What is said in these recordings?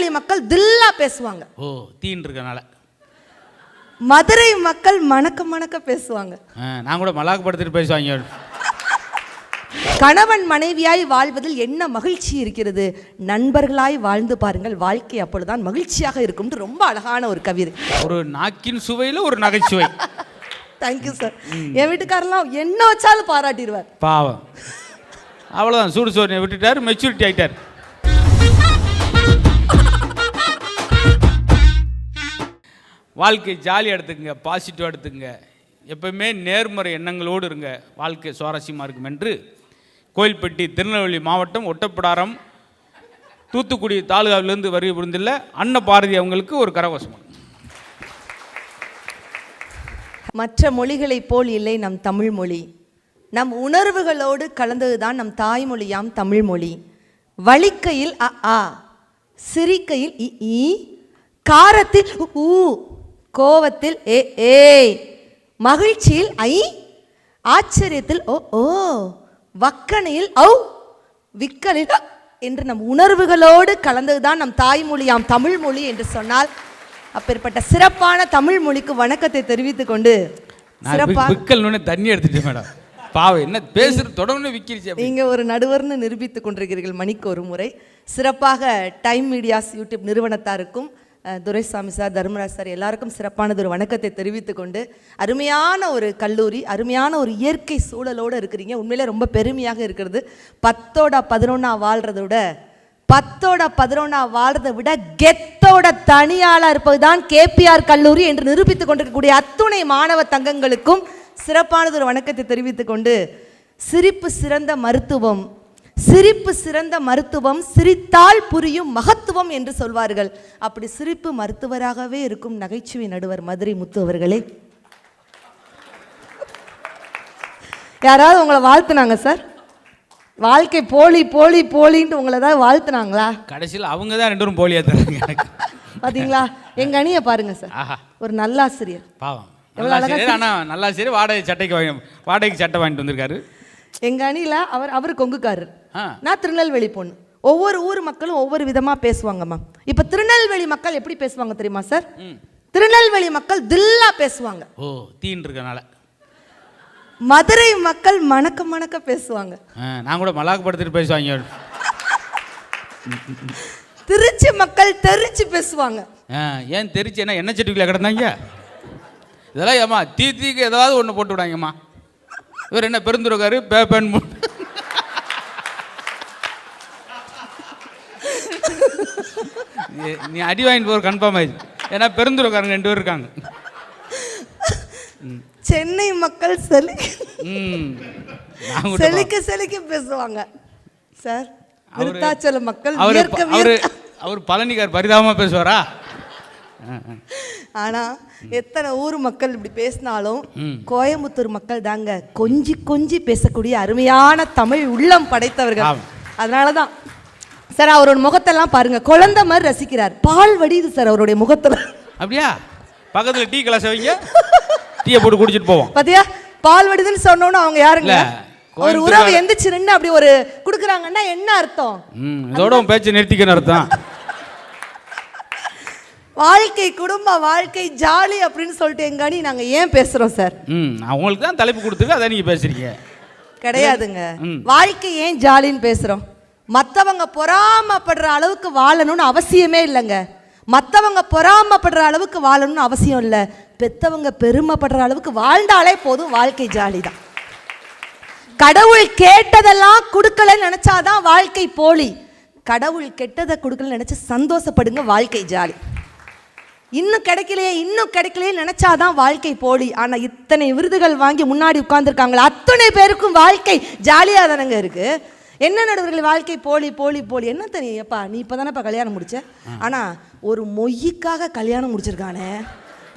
திருநெல்வேலி மக்கள் தில்லா பேசுவாங்க. ஓ, தீன் இருக்கனால. மதுரை மக்கள் மணக்க மணக்க பேசுவாங்க. நான் கூட மலாக்கு படுத்துட்டு பேசுவாங்க. கணவன் மனைவியாய் வாழ்வதில் என்ன மகிழ்ச்சி இருக்கிறது, நண்பர்களாய் வாழ்ந்து பாருங்கள், வாழ்க்கை அப்பொழுதுதான் மகிழ்ச்சியாக இருக்கும். ரொம்ப அழகான ஒரு கவிதை. ஒரு நாக்கின் சுவையில் ஒரு நகைச்சுவை. Thank you sir. என் வீட்டுக்காரெல்லாம் என்ன வச்சாலும் பாராட்டிடுவார். பாவம், அவ்வளோதான். சூடு சோறு விட்டுட்டார், மெச்சூரிட்டி ஆகிட்டார். வாழ்க்கை ஜாலியாக எடுத்துக்கங்க, பாசிட்டிவாக எடுத்துக்கங்க, எப்பவுமே நேர்மறை எண்ணங்களோடு இருங்க, வாழ்க்கை சுவாரஸ்யமாக இருக்கும் என்று கோயில்பட்டி, திருநெல்வேலி மாவட்டம் ஒட்டப்பிடாரம், தூத்துக்குடி தாலுகாவிலிருந்து வருகை புரிந்துள்ள அன்னபாரதி அவங்களுக்கு ஒரு கரகோஷம். மற்ற மொழிகளைப் போல் இல்லை நம் தமிழ் மொழி. நம் உணர்வுகளோடு கலந்ததுதான் நம் தாய்மொழியாம் தமிழ் மொழி. வலிக்கையில் அ ஆ, சிரிக்கையில் இ ஈ, காரத்தில் ஊ, கோவத்தில் ஏ ஏய், மகிழ்ச்சியில் ஐ, ஆச்சரியத்தில் ஓ ஓ, வக்கணையில் ஔ, விக்கலில் என்று நம் உணர்வுகளோடு கலந்ததுதான் நம் தாய்மொழியாம் தமிழ் மொழி என்று சொன்னால், அப்பேற்பட்ட சிறப்பான தமிழ் மொழிக்கு வணக்கத்தை தெரிவித்துக் கொண்டு தண்ணி எடுத்துட்டு மேடம், பாவம் என்ன பேசுறது தொடர்ந்து விக்கிருச்சு. நீங்க ஒரு நடுவர்னு நிரூபித்துக் கொண்டிருக்கிறீர்கள் மணிக்கு ஒரு முறை. சிறப்பாக டைம் மீடியாஸ் யூடியூப் நிறுவனத்தாருக்கும், துரைசாமி சார், தர்மராஜ் சார் எல்லாருக்கும் சிறப்பானது ஒரு வணக்கத்தை தெரிவித்துக் கொண்டு, அருமையான ஒரு கல்லூரி, அருமையான ஒரு இயற்கை சூழலோடு இருக்கிறீங்க. உண்மையிலே ரொம்ப பெருமையாக இருக்கிறது. 10ஓட 11 வாழ்றதை விட 10ஓட 11 வாழ்றதை விட கெத்தோட தனியாளாக இருப்பது தான் கேபிஆர் கல்லூரி என்று நிரூபித்துக் கொண்டிருக்கக்கூடிய அத்துணை மாணவ தங்கங்களுக்கும் சிறப்பானது ஒரு வணக்கத்தை தெரிவித்துக் கொண்டு, சிரிப்பு சிறந்த மருத்துவம், சிரிப்பு சிறந்த மருத்துவம், சிரித்தால் புரியும் மகத்துவம் என்று சொல்வார்கள். அப்படி சிரிப்பு மருத்துவராகவே இருக்கும் நகைச்சுவை நடுவர் மதுரை முத்து அவர்களே, யாராவது உங்களை வாழ்த்துனாங்க சார்? வாழ்க்கை போலி போலி போலின்ட்டு உங்களை ஏதாவது வாழ்த்துனாங்களா? கடைசியில் அவங்க தான் 2 பேரும் போலியா தராங்க எனக்கு. பாத்தீங்களா, எங்க அணியை பாருங்க சார். ஒரு நல்லாசிரியர், பாவம் நல்லாசிரியர், வாடகைக்கு சட்டை வாங்கிட்டு வந்திருக்காரு. எங்க அணியில அவர் கொங்குக்காரர், நான் திருநெல்வேலி பொண்ணு. ஒவ்வொரு ஊர் மக்களும் ஒவ்வொரு விதமா பேசுவாங்கம்மா. இப்ப திருநெல்வேலி மக்கள் எப்படி பேசுவாங்க தெரியுமா சார்? திருநெல்வேலி மக்கள் தில்லா பேசுவாங்க. ஓ, தீன் இருக்கனால. மதுரை மக்கள் மணக்க மணக்க பேசுவாங்க. நான் கூட மலாக்கு படுத்துட்டு பேசுவாங்க. திருச்சி மக்கள் தெரிச்சு பேசுவாங்க. ஏன் தெரிச்சு என்ன எண்ணெய் சட்டிக்குள்ள கிடந்தாங்க? இதெல்லாம் ஏமா தீக்கு ஏதாவது ஒன்று போட்டு விடாங்கம்மா. இவர் என்ன பெருந்துருக்காரு, பேப்பன் நீ அடி வாங்கிட்டு போகிற கன்ஃபார்ம் ஆயிடுச்சு. ஏன்னா பெருந்துருக்காரங்க 2 பேர் இருக்காங்க. சென்னை மக்கள் செலிக்க பேசுவாங்க சார். விருத்தாச்சல மக்கள் அவர் பழனிக்கார் பரிதாபமா பேசுவாரா? ஆனா எத்தனை ஊர் மக்கள் இப்படி பேசினாலும் கோயம்புத்தூர் மக்கள் தாங்க கொஞ்சி கொஞ்சி பேசக்கூடிய அருமையான தமிழ் உள்ளம் படைத்தவர்கள். அதனாலதான் சார் அவரோட முகத்தெல்லாம் பாருங்க, குழந்தை மாதிரி ரசிக்கிறார். பால் வடியுது சார் அவருடைய முகத்துல. அப்படியா? பக்கத்துல டீ கிளாஸ் வைங்க, டீயை போட்டு குடிச்சிட்டு போவோம். பாத்தியா, பால் வடிதுன்னு சொன்னோன்னு அவங்க யாருங்க, ஒரு உறவு எந்திரிச்சு நின்று அப்படி ஒரு குடுக்குறாங்கன்னா என்ன அர்த்தம்? இதோட பேச்சு நிறுத்திக்கன்னு அர்த்தம். வாழ்க்கை, குடும்ப வாழ்க்கை, ஜாலி அப்படின்னு சொல்லிட்டு எங்க அணி நாங்க ஏன் பேசுறோம் சார்? அவங்களுக்கு தான் தலைப்பு கொடுத்துருக்கு, அதை நீங்க பேசுறீங்க. கிடையாதுங்க. வாழ்க்கை ஏன் ஜாலின்னு பேசுறோம்? மற்றவங்க பொறாமப்படுற அளவுக்கு வாழணும்னு அவசியமே இல்லைங்க. மற்றவங்க பொறாமப்படுற அளவுக்கு வாழணும்னு அவசியம் இல்லை. பெத்தவங்க பெருமைப்படுற அளவுக்கு வாழ்ந்தாலே போதும், வாழ்க்கை ஜாலி தான். கடவுள் கேட்டதெல்லாம் கொடுக்கலன்னு நினைச்சாதான் வாழ்க்கை போலி. கடவுள் கெட்டதை கொடுக்கலன்னு நினைச்சு சந்தோஷப்படுங்க, வாழ்க்கை ஜாலி. இன்னும் கிடைக்கலையே நினைச்சாதான் வாழ்க்கை போலி. ஆனா இத்தனை விருதுகள் வாங்கி முன்னாடி உட்கார்ந்துருக்காங்களா அத்தனை பேருக்கும் வாழ்க்கை ஜாலியா தானங்க இருக்கு. என்ன நடுவர்கள் வாழ்க்கை போலி போலி போலி என்ன தெரியும்? எப்பா நீ இப்பதானப்பா கல்யாணம் முடிச்ச, ஆனா ஒரு மொய்க்காக கல்யாணம் முடிச்சிருக்கானே,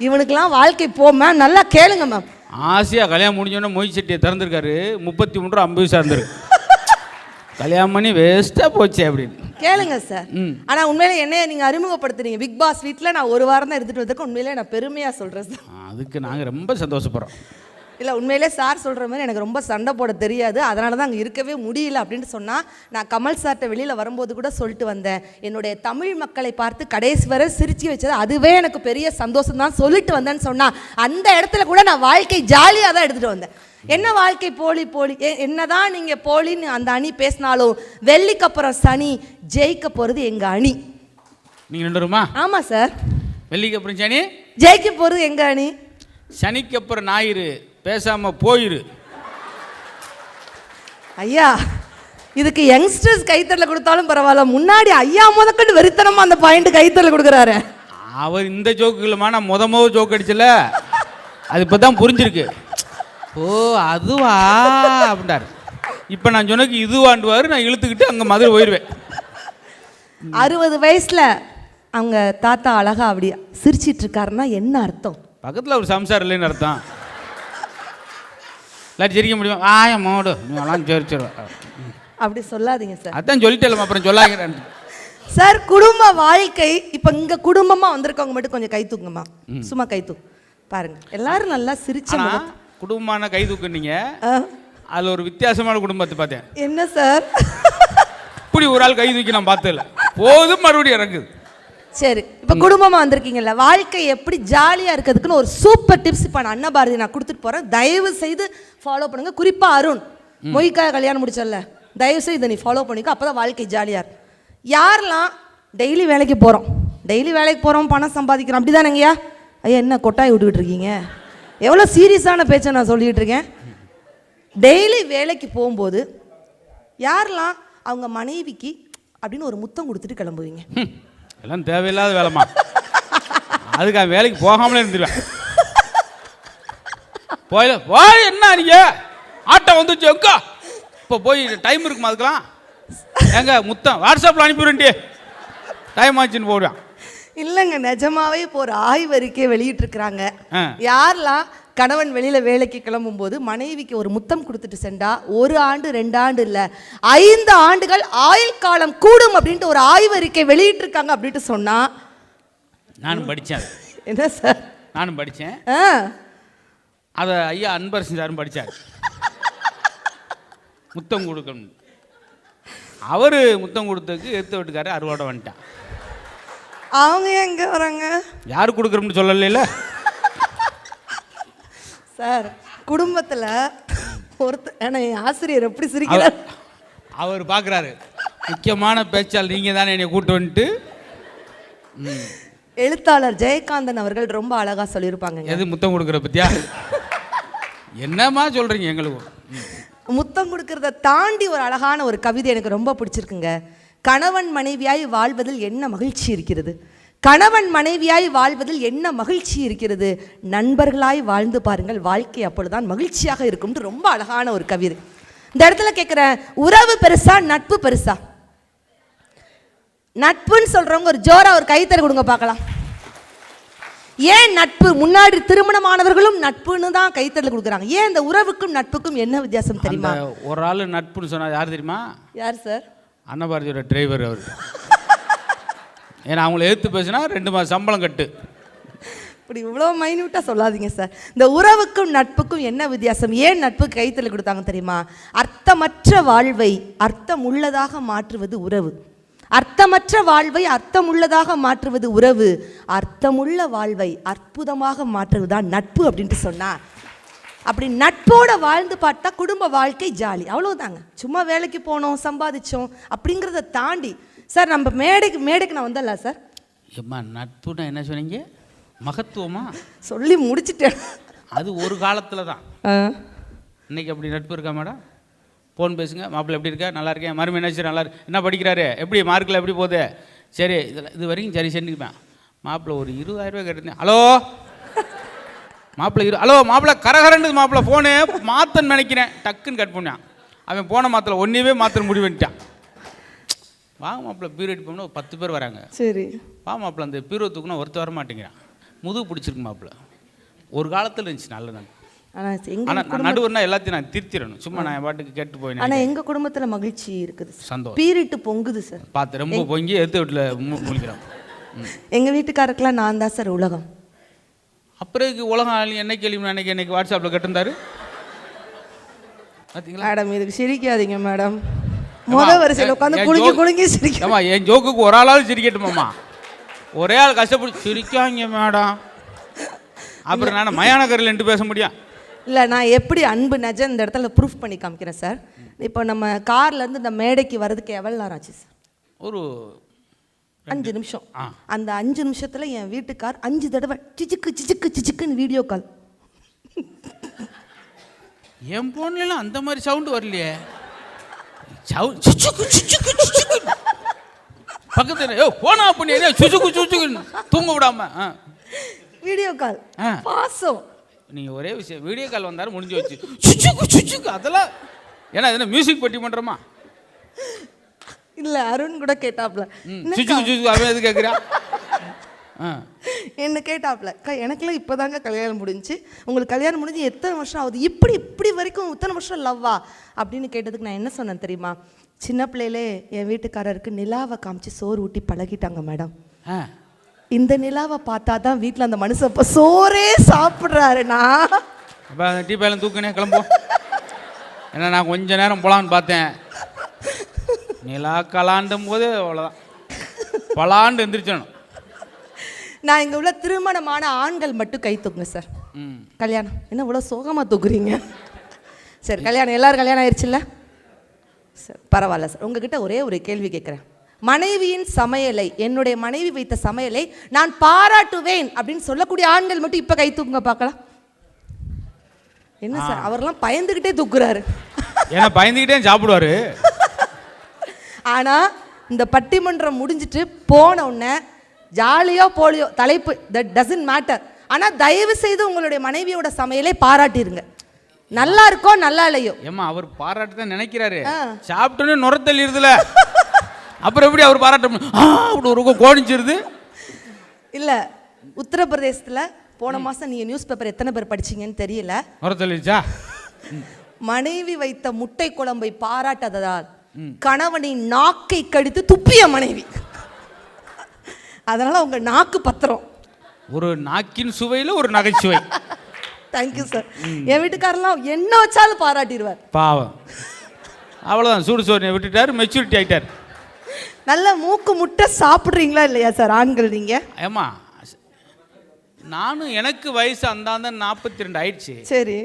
இவனுக்கெல்லாம் வாழ்க்கை போமா. நல்லா கேளுங்க மேம். ஆசையா கல்யாணம் முடிஞ்சோன்னா மொய் சட்டியை திறந்துருக்காரு, 33 ரூபா 50 பைசா இருந்திருக்கு. கல்யாணம் பண்ணி வேஸ்டா போச்சு அப்படின்னு கேளுங்க சார். ஆனா உண்மையிலே என்னைய நீங்க அறிமுகப்படுத்துறீங்க பிக் பாஸ் வீட்டில். நான் 1 வாரம் தான் எடுத்துட்டு வந்திருக்கேன். உண்மையிலே நான் பெருமையா சொல்றேன் சார். அதுக்கு நாங்க ரொம்ப சந்தோஷப்படுறோம். இல்லை உண்மையிலே சார் சொல்கிற மாதிரி எனக்கு ரொம்ப சண்டை போட தெரியாது, அதனால தான் அங்கே இருக்கவே முடியல அப்படின்ட்டு சொன்னால், நான் கமல் சார்கிட்ட வெளியில் வரும்போது கூட சொல்லிட்டு வந்தேன், என்னுடைய தமிழ் மக்களை பார்த்து கடைசி வரை சிரிச்சு வச்சது அதுவே எனக்கு பெரிய சந்தோஷம் தான் சொல்லிட்டு வந்தேன்னு சொன்னால், அந்த இடத்துல கூட நான் வாழ்க்கை ஜாலியாக தான் எடுத்துகிட்டு வந்தேன். என்ன வாழ்க்கை போலி போலி என்னதான் நீங்கள் போலின்னு அந்த அணி பேசினாலும் வெள்ளிக்கு அப்புறம் சனி ஜெயிக்க போகிறது எங்கள் அணி. நீங்கள் ரெண்டு வருமா? ஆமாம் சார். வெள்ளிக்கு அப்புறம் சனி ஜெயிக்க போகிறது எங்கள் அணி. சனிக்கு அப்புறம் ஞாயிறு பேசாம போயிரு. ஐயா இதுக்கு யங்ஸ்டர்ஸ் கைத்தறல கொடுத்தாலும் பரவாயில்ல, முன்னாடி ஐயா முதக்கண்டு வெறித்தனமா அந்த பாயிண்ட் கைத்தறல கொடுக்குறாரு. அவர் இந்த ஜோக்குகளுமா நான் முத ஜோக் அடிச்சல, அது இப்போ தான் புரிஞ்சிருக்கு. ஓ அதுவா அப்படின்றாரு. இப்போ நான் சொன்னக்கு இதுவாண்டுவாரு, நான் இழுத்துக்கிட்டு அங்கே மதுரை போயிடுவேன். 60 வயசுல அவங்க தாத்தா அழகா அப்படி சிரிச்சிட்டு இருக்காருன்னா என்ன அர்த்தம்? பக்கத்தில் ஒரு சம்சாரம் இல்லைன்னு அர்த்தம். எல்லாரும் சிரிக்க முடியுமா? ஆய மோடு நீங்களாம் சிரிச்சிருவேன். அப்படி சொல்லாதீங்க சார். அதான் சொல்லிட்டேன், அப்புறம் சொல்லாங்க சார். குடும்ப வாழ்க்கை இப்போ இங்கே குடும்பமாக வந்திருக்கவங்க மட்டும் கொஞ்சம் கை தூக்குங்கம்மா, சும்மா கை தூக்கு பாருங்க. எல்லாரும் நல்லா சிரிச்சா குடும்பமான கை தூக்குனீங்க. அது ஒரு வித்தியாசமான குடும்பத்தை பார்த்தேன். என்ன சார் இப்படி ஒரு ஆள் கை தூக்கி நான் பார்த்ததில்ல. போதும் மறுபடியும் இறங்குது. சரி, இப்போ குடும்பமாக வந்திருக்கீங்கல்ல, வாழ்க்கை எப்படி ஜாலியாக இருக்கிறதுக்குன்னு ஒரு சூப்பர் டிப்ஸ் இப்போ நான் அன்னபாரதி நான் கொடுத்துட்டு போகிறேன். தயவு செய்து ஃபாலோ பண்ணுங்கள். குறிப்பாக அருண் மொய்க்காக கல்யாணம் முடிச்சல, தயவு செய்து இதை நீ ஃபாலோ பண்ணிக்கோ, அப்போ தான் வாழ்க்கை ஜாலியாக இருக்கும். யாரெல்லாம் டெய்லி வேலைக்கு போகிறோம், டெய்லி வேலைக்கு போகிறோம், பணம் சம்பாதிக்கிறோம், அப்படி தானேங்கய்யா? ஐயா என்ன கொட்டாய் விட்டுக்கிட்டு இருக்கீங்க? எவ்வளோ சீரியஸான பேச்சை நான் சொல்லிக்கிட்டு இருக்கேன். டெய்லி வேலைக்கு போகும்போது யாரெல்லாம் அவங்க மனைவிக்கு அப்படின்னு ஒரு முத்தம் கொடுத்துட்டு கிளம்புவீங்க? எல்லாம் தேவையில்லாத வேலைமா, அதுக்கு அவன் வேலைக்கு போகாமலே இருந்துருவேன். போயில போய் என்ன நீங்க ஆட்டோ வந்துச்சு எங்கா இப்போ போய் டைம் இருக்குமா? அதுக்கெல்லாம் எங்க முத்தம் வாட்ஸ்அப்பில் அனுப்பிடுவேன்டி, டைம் ஆச்சுன்னு போடுவேன். இல்லைங்க, நிஜமாவே இப்போ ஒரு ஆய்வறிக்கை வெளியிட்டிருக்கிறாங்க. யாரெல்லாம் கணவன் வெளியில் வேலைக்கு கிளம்பும் போது மனைவிக்கு ஒரு முத்தம் கொடுத்துட்டு சென்றா 1 ஆண்டு 2 ஆண்டு இல்லை 5 ஆண்டுகள் ஆயுள் காலம் கூடும் அப்படின்ட்டு ஒரு ஆய்வறிக்கை வெளியிட்டிருக்காங்க அப்படின்ட்டு சொன்னா நானும் படித்தேன். என்ன சார்? நானும் படித்தேன். அதை ஐயா அன்பரசன் சாரும் படித்தார். முத்தம் கொடுக்கணும். அவர் முத்தம் கொடுத்ததுக்கு எடுத்து வீட்டுக்காரர் அறுவாடை வந்துட்டான். அவங்க எங்கே வராங்க? யார் கொடுக்குறோம்னு சொல்லல சார். குடும்பத்தில் ஒருத்தர் என் ஆசிரியர் எப்படி சிரிக்கிறார்? அவர் பார்க்குறாரு, முக்கியமான பேச்சால் நீங்கள் தானே என்னை கூட்டு வந்துட்டு. எழுத்தாளர் ஜெயகாந்தன் அவர்கள் ரொம்ப அழகாக சொல்லியிருப்பாங்க. எது முத்தம் கொடுக்குற பற்றியா? என்னம்மா சொல்கிறீங்க? எங்களுக்கு முத்தம் கொடுக்கறத தாண்டி ஒரு அழகான ஒரு கவிதை எனக்கு ரொம்ப பிடிச்சிருக்குங்க. கணவன் மனைவியாய் வாழ்வதில் என்ன மகிழ்ச்சி இருக்கிறது, கணவன் மனைவியாய் வாழ்வதில் என்ன மகிழ்ச்சி இருக்கிறது, நண்பர்களாய் வாழ்ந்து பாருங்கள், வாழ்க்கை அப்பொழுதுதான் மகிழ்ச்சியாக இருக்கும்னு ரொம்ப அழகான ஒரு கவிதை. இந்த இடத்துல கேட்குறேன், உறவு பெருசா நட்பு பெருசா? நட்புன்னு சொல்றவங்க ஒரு ஜோரா ஒரு கைத்தறி கொடுங்க பார்க்கலாம். ஏன் நட்பு? முன்னாடி திருமணமானவர்களும் நட்புன்னு தான் கைத்தறி கொடுக்குறாங்க. ஏன் இந்த உறவுக்கும் நட்புக்கும் என்ன வித்தியாசம் தெரியுமா? ஒரு ஆள் நட்புன்னு சொன்னா யார் தெரியுமா? யார் சார்? அன்னபாரதியோட டிரைவர் அவர். ஏன்னா அவங்கள எடுத்து பேசினா 2 மாதம் சம்பளம் கட்டு. இப்படி இவ்வளோ மைன்யூட்டாக சொல்லாதீங்க சார். இந்த உறவுக்கும் நட்புக்கும் என்ன வித்தியாசம்? ஏன் நட்பு கைத்தறி கொடுத்தாங்க தெரியுமா? அர்த்தமற்ற வாழ்வை அர்த்தம் உள்ளதாக மாற்றுவது உறவு, அர்த்தமற்ற வாழ்வை அர்த்தமுள்ளதாக மாற்றுவது உறவு, அர்த்தமுள்ள வாழ்வை அற்புதமாக மாற்றுவதுதான் நட்பு அப்படின்ட்டு சொன்னார். அப்படி நட்போட வாழ்ந்து பார்த்தா குடும்ப வாழ்க்கை ஜாலி, அவ்வளோதாங்க. சும்மா வேலைக்கு போனோம் சம்பாதிச்சோம் அப்படிங்கிறத தாண்டி சார் நம்ம மேடைக்கு நான் வந்தல சார். ஏம்மா நட்புன்னா என்ன சொன்னீங்க? மகத்துவமா சொல்லி முடிச்சுட்டேன். அது ஒரு காலத்தில் தான். இன்னைக்கு அப்படி நட்பு இருக்கா மேடம்? ஃபோன் பேசுங்க, மாப்பிள்ளை எப்படி இருக்கா? நல்லா இருக்கேன். மருமை என்ன சரி நல்லா இருக்கு, என்ன படிக்கிறாரு, எப்படி மார்க்கில் எப்படி போகுது? சரி இது வரைக்கும் சரி செஞ்சுக்குப்பேன். மாப்பிள்ளை ஒரு 20,000 ரூபாய் கேட்டிருந்தேன். ஹலோ மாப்பிள்ளை ஹலோ மாப்பிள்ளை கரகரண்டு மாப்பிள்ளை ஃபோனு மாற்றன்னு நினைக்கிறேன். டக்குன்னு கட் பண்ணான். அவன் போன மாத்திரை ஒன்றையவே மாத்திரை முடிவு பண்ணிட்டான். வாங்க மாப்பிள்ளை பீரோ எடுப்போம்னா 10 பேர் வராங்க. சரி வா மாப்பிள்ளை அந்த பீரோ தூக்குனா ஒருத்தர் வர மாட்டேங்கிறான். முதுகு பிடிச்சிருக்கு மாப்பிள்ளை. ஒரு காலத்தில் இருந்துச்சு நல்ல நட்பு. ஆனால் நடுவர்னா எல்லாத்தையும் நான் திருத்திடணும். சும்மா நான் என் பாட்டுக்கு கேட்டு போயினேன். ஆனால் எங்கள் குடும்பத்தில் மகிழ்ச்சி இருக்குது, சந்தோஷம், பீரிட்டு பொங்குது சார். பார்த்து ரொம்ப பொங்கி எடுத்து வீட்டில் முழிக்கிறோம். எங்கள் வீட்டுக்காரருக்கெல்லாம் நான் தான் சார் உலகம். அப்புறம் உலகம் என்ன கேள்வி என்னைக்கு வாட்ஸ்அப்பில் கட்டிருந்தாரு பார்த்தீங்களா? மேடம் இதுக்கு சிரிக்காதீங்க மேடம். வரிசையில் உட்காந்து குலுங்கி சிரிக்கமா. என் ஜோக்குக்கு ஒரு ஆளாவது சிரிக்கட்டுமாம்மா. ஒரே ஆள் கஷ்டப்பட்டு சிரிக்காங்க மேடம். அப்புறம் நான் மயானகரில் நின்று பேச முடியும். இல்லை, நான் எப்படி அன்பு நிஜம் இந்த இடத்துல ப்ரூஃப் பண்ணி காமிக்கிறேன் சார். இப்போ நம்ம கார்லேருந்து இந்த மேடைக்கு வர்றதுக்கு எவ்வளோ நேரம் ஆச்சு சார்? ஒரு 5 நிமிஷம். அந்த 5 நிமிஷத்தில் என் வீட்டுக்கார் 5 தடவை சிச்சுக்குன்னு வீடியோ கால். என் ஃபோன்லாம் அந்த மாதிரி சவுண்டு வரலையே. பக்கத்தில் போனா பண்ணி சுச்சுக்குன்னு தூங்க விடாம வீடியோ கால் பாசம். நீங்கள் ஒரே விஷயம், வீடியோ கால் வந்தாலும் முடிஞ்சு வச்சு சுச்சுக்கு அதெல்லாம் ஏன்னா எதுனா மியூசிக் பட்டி பண்ணுறோமா? இல்லை, அருண் கூட கேட்டாப்ல சுச்சு அவன் எது கேட்குறா? என்ன கேட்டாப்ல, எனக்குலாம் இப்போதாங்க கல்யாணம் முடிஞ்சு, உங்களுக்கு கல்யாணம் முடிஞ்சு எத்தனை வருஷம் ஆகுது, இப்படி வரைக்கும் இத்தனை வருஷம் லவ்வா அப்படின்னு கேட்டதுக்கு நான் என்ன சொன்னேன் தெரியுமா? சின்ன பிள்ளையிலே என் வீட்டுக்காரருக்கு நிலாவை காமிச்சு சோறு ஊட்டி பழகிட்டாங்க மேடம். இந்த நிலாவை பார்த்தா தான் வீட்டில் அந்த மனுஷன் இப்போ சோறே சாப்பிட்றாருண்ணா. அப்போ அந்த டீ பேலாம் தூக்குனே கிளம்புவோம். ஏன்னா நான் கொஞ்ச நேரம் போகலான்னு பார்த்தேன். நிலா கலாண்டும் போது அவ்வளோதான் பலாண்டு எந்திரிச்சணும். நான் இங்கே உள்ள திருமணமான ஆண்கள் மட்டும் கை தூக்குங்க சார். கல்யாணம் என்ன இவ்வளோ சோகமாக தூக்குறீங்க? சரி, கல்யாணம் எல்லாரும் கல்யாணம் ஆயிடுச்சுல்ல சார்? பரவாயில்ல சார். உங்ககிட்ட ஒரே ஒரு கேள்வி கேட்குறேன். மனைவியின் சமையலை, என்னுடைய மனைவி வைத்த சமையலை நான் பாராட்டுவேன் அப்படின்னு சொல்லக்கூடிய ஆண்கள் மட்டும் இப்போ கை தூக்குங்க பார்க்கலாம். என்ன சார் அவர்லாம் பயந்துக்கிட்டே தூக்குறாரு? ஏன்னா பயந்துக்கிட்டே சாப்பிடுவாரு. ஆனால் இந்த பட்டிமன்றம் முடிஞ்சிட்டு போன உடனே ஜாலியோ போலியோ தலைப்பு தட் டசன்ட் மேட்டர். ஆனால் தயவு செய்து உங்களுடைய மனைவியோட சமையலை பாராட்டிருங்க. நல்லா இருக்கோ நல்லா இல்லையோ. ஏமா அவர் பாராட்டு தான் நினைக்கிறாரு, சாப்பிட்டோன்னே நுரத்தள்ளிடுதுல. அப்புறம் எப்படி அவர் பாராட்ட அப்படி ஒரு கோணிச்சிருது? இல்லை, உத்தரப்பிரதேசத்தில் போன மாதம் நீங்கள் நியூஸ் பேப்பர் எத்தனை பேர் படிச்சீங்கன்னு தெரியல, நுரத்தள்ளிடுச்சா? மனைவி வைத்த முட்டை குழம்பை பாராட்டாததால் கணவனின் நாக்கை கடித்து துப்பிய மனைவி. அதனால உங்க நாக்கு பத்திரம். ஒரு நாக்கின் சுவையில் ஒரு நகைச்சுவை. Thank you sir. என் வீட்டுக்காரெல்லாம் என்ன வச்சாலும் பாராட்டிடுவார். பாவம், அவ்வளோதான். சூடு சோறு விட்டுட்டார், மெச்சூரிட்டி ஆகிட்டார். நல்ல மூக்கு முட்டை சாப்பிட்றீங்களா இல்லையா சார் ஆண்கள் நீங்கள்? ஏமா நானும் எனக்கு வயசு அந்தாந்த 42 ஆயிடுச்சு. சரி,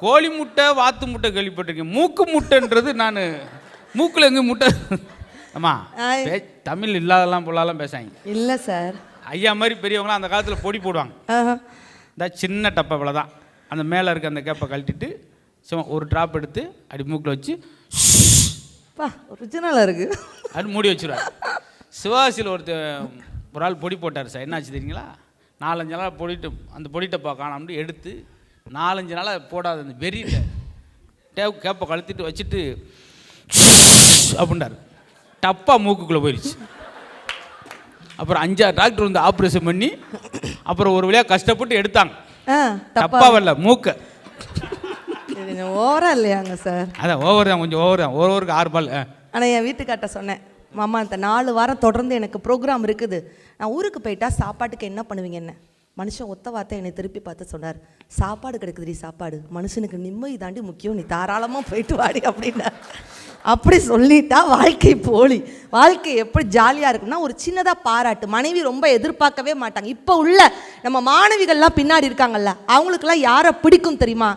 கோழி முட்டை வாத்து முட்டை கேள்விப்பட்டிருக்கேன். மூக்கு முட்டைன்றது நான் மூக்கில் எங்கே முட்டை? ஆமா, தமிழ் இல்லாதெல்லாம் பொருளாலாம் பேசாங்க. இல்லை சார், ஐயா மாதிரி பெரியவங்களாம் அந்த காலத்தில் பொடி போடுவாங்க. இந்த சின்ன டப்பை இவ்வளோ தான், அந்த மேலே இருக்க அந்த கேப்பை கழட்டிட்டு சும்மா ஒரு ட்ராப் எடுத்து அப்படி மூக்கில் வச்சு ஒரிஜினலாக இருக்குது அப்படி மூடி வச்சுருவார். சிவாசியில் ஒரு ஆள் பொடி போட்டார் சார். என்னாச்சு தெரியுங்களா? 4-5 நாளாக பொடிட்டு அந்த பொடிட்டப்பா காணாமட்டு எடுத்து 4-5 நாளாக போடாத அந்த வெறியில் கேப்பை கழுத்திட்டு வச்சுட்டு அப்படின்றார். டப்பா மூக்குக்குள்ளே போயிடுச்சு. அப்புறம் 5-6 டாக்டர் வந்து ஆப்ரேஷன் பண்ணி அப்புறம் ஒரு வழியாக கஷ்டப்பட்டு எடுத்தாங்க. டப்பா வரல, மூக்கை. ஓவரா இல்லையாங்க சார்? அதான் ஓவர் தான், கொஞ்சம் ஓவர் தான். ஒவ்வொருக்கு 6 பால். ஆனால் என் வீட்டுக்கார்ட்ட சொன்னேன், மாமா இந்த 4 வாரம் தொடர்ந்து எனக்கு ப்ரோக்ராம் இருக்குது, நான் ஊருக்கு போயிட்டா சாப்பாட்டுக்கு என்ன பண்ணுவீங்க? என்ன மனுஷன் ஒத்த வார்த்தை என்னை திருப்பி பார்த்து சொன்னார், சாப்பாடு கிடைக்குதுடி சாப்பாடு, மனுஷனுக்கு நிம்மதி தாண்டி முக்கியம், நீ தாராளமாக போயிட்டு வாடி அப்படின்னா. அப்படி சொல்லிட்டா வாழ்க்கை போலி. வாழ்க்கை எப்படி ஜாலியாக இருக்குன்னா ஒரு சின்னதாக பாராட்டு. மனைவி ரொம்ப எதிர்பார்க்கவே மாட்டாங்க. இப்போ உள்ள நம்ம மாணவிகள்லாம் பின்னாடி இருக்காங்கல்ல, அவங்களுக்கெல்லாம் யாரை பிடிக்கும் தெரியுமா?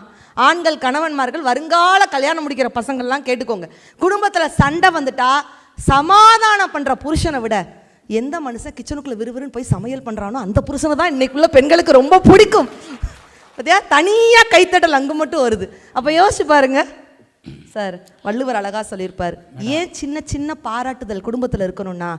ஆண்கள் கணவன்மார்கள் வருங்கால கல்யாணம் முடிக்கிற பசங்கள்லாம் கேட்டுக்கோங்க. குடும்பத்தில் சண்டை வந்துட்டா சமாதானம் பண்ணுற புருஷனை விட எந்த மனுஷன் கிச்சனுக்குள்ளே விறுவிறுன்னு போய் சமையல் பண்ணுறானோ அந்த புருஷனை தான் இன்னைக்குள்ள பெண்களுக்கு ரொம்ப பிடிக்கும். பார்த்தியா, தனியாக கைத்தட்டல் அங்கு மட்டும் வருது. அப்போ யோசிச்சு பாருங்க சார். வள்ளுவர் அழகாக சொல்லியிருப்பார், ஏன் சின்ன சின்ன பாராட்டுதல் குடும்பத்தில் இருக்கணும்னா,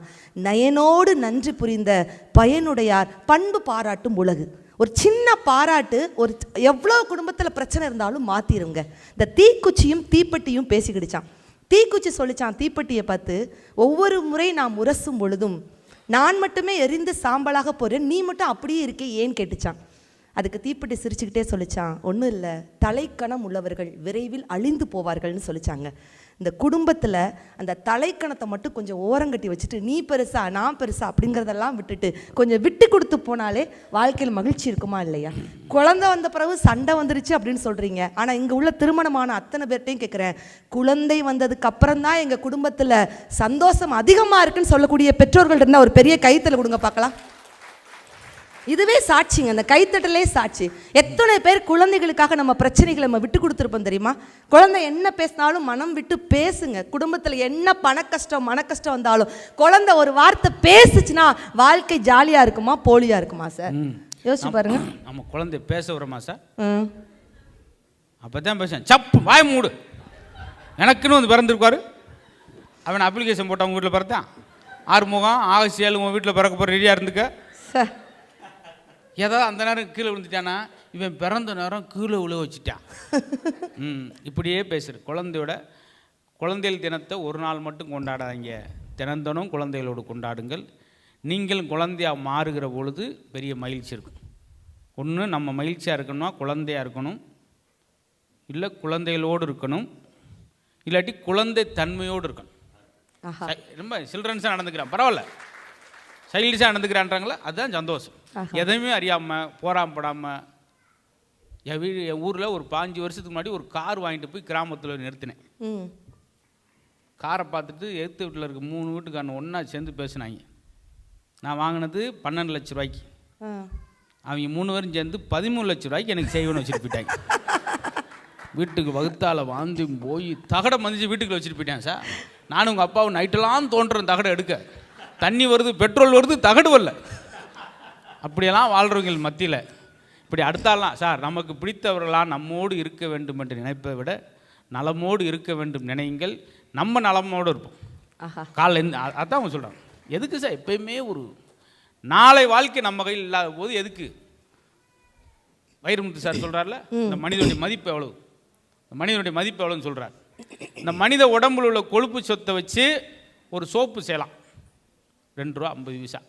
நயனோடு நன்றி புரிந்த பயனுடையார் பண்பு பாராட்டும் உலகு. ஒரு சின்ன பாராட்டு ஒரு எவ்வளோ குடும்பத்தில் பிரச்சனை இருந்தாலும் மாற்றிடுங்க. இந்த தீக்குச்சியும் தீப்பெட்டியும் பேசிக்கிடுச்சான். தீக்குச்சி சொல்லிச்சான் தீப்பெட்டியை பார்த்து, ஒவ்வொரு முறை நாம் உரசும் பொழுதும் நான் மட்டுமே எரிந்து சாம்பலாக போகிறேன், நீ மட்டும் அப்படியே இருக்கே ஏன்னு கேட்டுச்சான். அதுக்கு தீப்பெட்டி சிரிச்சுக்கிட்டே சொல்லிச்சான், ஒன்றும் இல்லை, தலைக்கணம் உள்ளவர்கள் விரைவில் அழிந்து போவார்கள்னு சொல்லிச்சாங்க. இந்த குடும்பத்தில் அந்த தலைக்கணத்தை மட்டும் கொஞ்சம் ஓரங்கட்டி வச்சுட்டு நீ பெருசா நான் பெருசா அப்படிங்கிறதெல்லாம் விட்டுட்டு கொஞ்சம் விட்டு கொடுத்து போனாலே வாழ்க்கையில் மகிழ்ச்சி இருக்குமா இல்லையா? குழந்தை வந்த பிறகு சண்டை வந்துருச்சு அப்படின்னு சொல்கிறீங்க. ஆனால் இங்கே உள்ள திருமணமான அத்தனை பேர்ட்டையும் கேட்குறேன், குழந்தை வந்ததுக்கு அப்புறம் தான் எங்கள் குடும்பத்தில் சந்தோஷம் அதிகமாக இருக்குன்னு சொல்லக்கூடிய பெற்றோர்கள் இருந்தால் ஒரு பெரிய கைத்தல கொடுங்க பார்க்கலாம். இதுவே சாட்சிங்க, அந்த கைத்தட்டலே சாட்சி. எத்தனை பேர் குழந்தைகளுக்காக நம்ம பிரச்சனைகளை நம்ம விட்டு கொடுத்துருப்போம் தெரியுமா? குழந்தை என்ன பேசினாலும் மனம் விட்டு பேசுங்க. குடும்பத்தில் என்ன மன கஷ்டம் வந்தாலும் குழந்தை ஒரு வார்த்தை பேசுச்சுன்னா வாழ்க்கை ஜாலியாக இருக்குமா போலியாக இருக்குமா சார்? யோசிச்சு பாருங்க. நம்ம குழந்தை பேச விடுறோமா சார்? அப்போ தான் பேச சப்பு வாய் மூடு எனக்குன்னு வந்து பிறந்திருக்காரு. அவன் அப்ளிகேஷன் போட்டு அவங்க வீட்டில் பிறத்தான். 6 முகம் ஆகஸ்ட் 7 உங்கள் வீட்டில் பிறக்க போகிற ரெடியாக இருந்துக்க சார். ஏதோ அந்த நேரம் கீழே விழுந்துட்டானா இவன் பிறந்த நேரம் கீழே விழ வச்சுட்டான். இப்படியே பேசுகிற குழந்தைகள் தினத்தை ஒரு நாள் மட்டும் கொண்டாடாதீங்க. தினந்தனும் குழந்தைகளோடு கொண்டாடுங்கள். நீங்கள் குழந்தையாக மாறுகிற பொழுது பெரிய மகிழ்ச்சி இருக்கும். ஒன்று நம்ம மகிழ்ச்சியாக இருக்கணும்னா குழந்தையாக இருக்கணும், இல்லை குழந்தைகளோடு இருக்கணும், இல்லாட்டி குழந்தை தன்மையோடு இருக்கணும். ரொம்ப சில்ட்ரன்ஸாக நடந்துக்கிறான் பரவாயில்ல, சைல்டிஷாக நடந்துக்கிறான்றாங்களா அதுதான் சந்தோஷம். எதையுமே அறியாமல் போராமப்படாமல். என் ஊரில் ஒரு 5 வருஷத்துக்கு முன்னாடி ஒரு கார் வாங்கிட்டு போய் கிராமத்தில் நிறுத்தினேன். காரை பார்த்துட்டு எதிர்த்து வீட்டில் இருக்க 3 வீட்டுக்காரன் ஒன்றா சேர்ந்து பேசினாங்க. நான் வாங்கினது 12 லட்ச ரூபாய்க்கு, அவங்க 3 பேரும் சேர்ந்து 13 லட்ச ரூபாய்க்கு எனக்கு செய்வன்னு வச்சுட்டு போயிட்டாங்க. வீட்டுக்கு வகுத்தால் வாழ்ந்து போய் தகடை மதிச்சு வீட்டுக்குள்ள வச்சுட்டு போயிட்டேன் சார். நானும் உங்கள் அப்பாவும் நைட்டெல்லாம் தோன்றேன் தகடை எடுக்க. தண்ணி வருது, பெட்ரோல் வருது, தகடு வரல. அப்படியெல்லாம் வாழ்கிறவங்க மத்தியில் இப்படி அடுத்தாலாம் சார் நமக்கு பிடித்தவர்களாக நம்மோடு இருக்க வேண்டும் என்று நினைப்பதை விட நலமோடு இருக்க வேண்டும் நினையுங்கள். நம்ம நலமோடு இருப்போம். காலையில் அதான் அவங்க சொல்கிறாங்க. எதுக்கு சார் எப்பயுமே ஒரு நாளை வாழ்க்கை நம்ம கையில் இல்லாத போது எதுக்கு? வைரமுத்து சார் சொல்கிறார்ல, இந்த மனிதனுடைய மதிப்பு எவ்வளவு, மனிதனுடைய மதிப்பு எவ்வளோன்னு சொல்கிறார். இந்த மனித உடம்புல உள்ள கொழுப்பு சொத்தை வச்சு ஒரு சோப்பு செய்யலாம், 2 ரூபா 50 பைசா.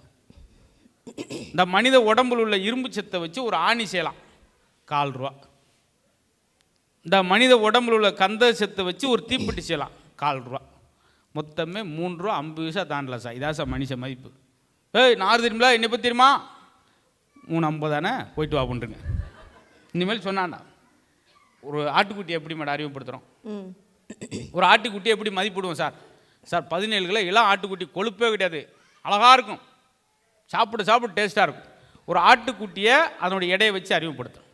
இந்த மனித உடம்புல உள்ள இரும்பு சத்தை வச்சு ஒரு ஆணி செய்யலாம், 1/4 ரூபா. இந்த மனித உடம்புல உள்ள கந்த சத்தை வச்சு ஒரு தீப்பெட்டி செய்யலாம், 1/4 ரூபா. மொத்தமே 3 ரூபா 50 பைசா தாண்டல சார். இதான் சார் மனுஷ மதிப்பு. நான் தெரியுங்களா என்னை பற்றி தெரியுமா? 350 தானே, போயிட்டு வா பண்ணுறேங்க. இனிமேல் சொன்னாண்டா ஒரு ஆட்டுக்குட்டி எப்படி மேடம் அறிமுகப்படுத்துகிறோம், ஒரு ஆட்டுக்குட்டி எப்படி மதிப்பிடுவோம் சார்? சார் 17 கிலோ இளம் ஆட்டுக்குட்டி, கொழுப்பே கிடையாது, அழகாக இருக்கும், சாப்பிட டேஸ்ட்டாக இருக்கும். ஒரு ஆட்டுக்குட்டியை அதனுடைய எடையை வச்சு அறிமுகப்படுத்தும்.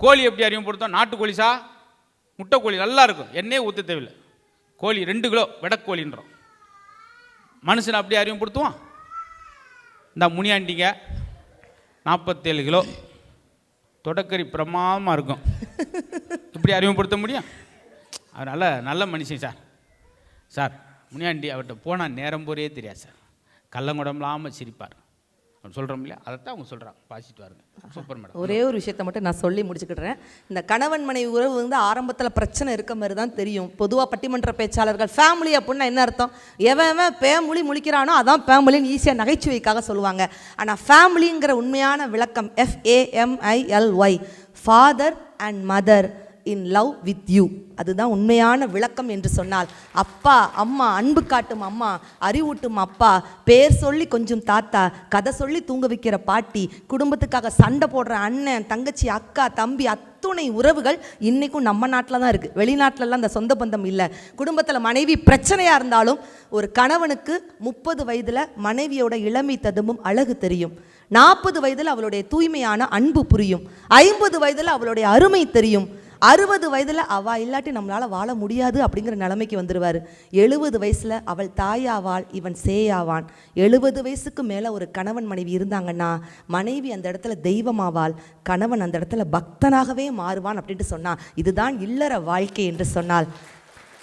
கோழி எப்படி அறிமுகப்படுத்தும்? நாட்டுக்கோழி சார், முட்டைக்கோழி நல்லா இருக்கும், எண்ணெயே ஊற்ற தேவையில்லை. கோழி 2 கிலோ வெடக்கோழின்றோம். மனுஷனை அப்படி அறிமுகப்படுத்துவோம். இந்த முனியாண்டிங்க 47 கிலோ, தொடக்கறி பிரமாதமாக இருக்கும், இப்படி அறிமுகப்படுத்த முடியும்? அதனால் நல்ல மனுஷன் சார். சார் முனியாண்டி அவர்கிட்ட போனால் நேரம் போரே தெரியாது சார், கள்ளங்குடம்லாமல் சிரிப்பார். அவன் சொல்கிறோம் இல்லையா, அதைத்தான் அவங்க சொல்கிறாங்க. பாசிட்டு வாருங்க. Super madam. ஒரே ஒரு விஷயத்தை மட்டும் நான் சொல்லி முடிச்சுக்கிட்டுறேன். இந்த கணவன் மனைவி உறவு வந்து ஆரம்பத்தில் பிரச்சனை இருக்க மாதிரி தான் தெரியும். பொதுவாக பட்டிமன்ற பேச்சாளர்கள் ஃபேமிலி அப்படின்னா என்ன அர்த்தம், எவன் பேமொழி முழிக்கிறானோ அதான் ஃபேமிலின்னு ஈஸியாக நகைச்சுவைக்காக சொல்லுவாங்க. ஆனால் ஃபேமிலிங்கிற உண்மையான விளக்கம் FAMILY, father and mother in love with you. அதுதான் உண்மையான விளக்கம் என்று சொன்னால், அப்பா அம்மா, அன்பு காட்டும் அம்மா, அறிவூட்டும் அப்பா, பேர் சொல்லி கொஞ்சம் தாத்தா, கதை சொல்லி தூங்க வைக்கிற பாட்டி, குடும்பத்துக்காக சண்டை போடுற அண்ணன் தங்கச்சி அக்கா தம்பி, அத்துணை உறவுகள் இன்றைக்கும் நம்ம நாட்டில் தான் இருக்குது. வெளிநாட்டிலலாம் அந்த சொந்த பந்தம் இல்லை. குடும்பத்தில் மனைவி பிரச்சனையாக இருந்தாலும் ஒரு கணவனுக்கு 30 வயதில் மனைவியோட இளமை ததும்பும் அழகு தெரியும், 40 வயதில் அவளுடைய தூய்மையான அன்பு புரியும், 50 வயதில் அவளுடைய அருமை தெரியும், 60 வயதில் அவள் இல்லாட்டி நம்மளால் வாழ முடியாது அப்படிங்கிற நிலைமைக்கு வந்துடுவார். 70 வயசில் அவள் தாயாவாள், இவன் சேயாவான். 70 வயசுக்கு மேலே ஒரு கணவன் மனைவி இருந்தாங்கன்னா மனைவி அந்த இடத்துல தெய்வமாவாள், கணவன் அந்த இடத்துல பக்தனாகவே மாறுவான் அப்படின்ட்டு சொன்னால் இதுதான் இல்லற வாழ்க்கை என்று சொன்னால்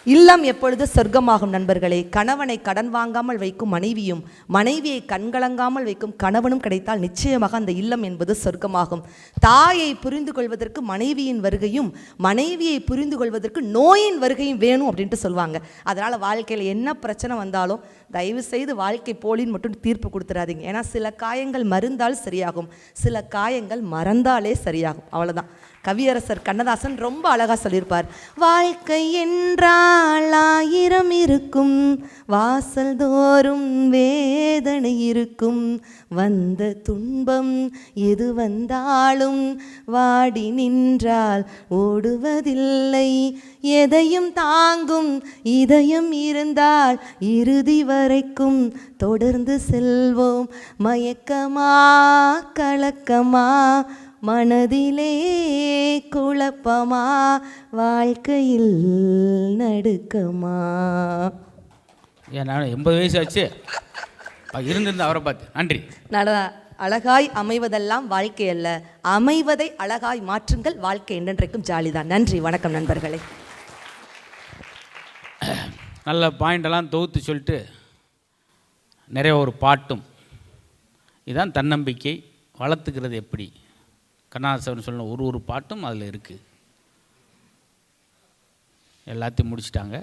இல்லம் எப்பொழுது சொர்க்கமாகும் நண்பர்களே. கணவனை கடன் வாங்காமல் வைக்கும் மனைவியும் மனைவியை கண்கலங்காமல் வைக்கும் கணவனும் கிடைத்தால் நிச்சயமாக அந்த இல்லம் என்பது சொர்க்கமாகும். தாயை புரிந்து கொள்வதற்கு மனைவியின் வருகையும் மனைவியை புரிந்து கொள்வதற்கு நோயின் வருகையும் வேணும் அப்படின்ட்டு சொல்லுவாங்க. அதனால் வாழ்க்கையில் என்ன பிரச்சனை வந்தாலும் தயவு செய்து வாழ்க்கை போலின்னு மட்டும் தீர்ப்பு கொடுத்துடாதீங்க. ஏன்னா சில காயங்கள் மருந்தால் சரியாகும், சில காயங்கள் மறந்தாலே சரியாகும். அவ்வளோதான். கவியரசர் கண்ணதாசன் ரொம்ப அழகாக சொல்லியிருப்பார், வாழ்க்கை என்றால் நாள் 1000 இருக்கும், வாசல் தோறும் வேதனை இருக்கும். வந்த துன்பம் எது வந்தாலும் வாடி நின்றால் ஓடுவதில்லை. எதையும் தாங்கும் இதயம் இருந்தால் இறுதி வரைக்கும் தொடர்ந்து செல்வோம். மயக்கமா கலக்கமா மனதிலே குழப்பமா வாழ்க்கையில் நடுக்கமா. ஏன் நான் 80 வயசு ஆச்சு இருந்திருந்த அவரை பார்த்து நன்றி. அழகாய் அமைவதெல்லாம் வாழ்க்கை அல்ல, அமைவதை அழகாய் மாற்றுங்கள். வாழ்க்கை என்றென்றைக்கும் ஜாலிதான். நன்றி, வணக்கம் நண்பர்களே. நல்ல பாயிண்டெல்லாம் தொகுத்து சொல்லிட்டு நிறைய ஒரு பாட்டும். இதுதான் தன்னம்பிக்கை வளர்த்துக்கிறது எப்படி. கண்ணாசவன் சொன்ன ஒரு பாட்டும் அதில் இருக்குது. எல்லாத்தையும் முடிச்சிட்டாங்க.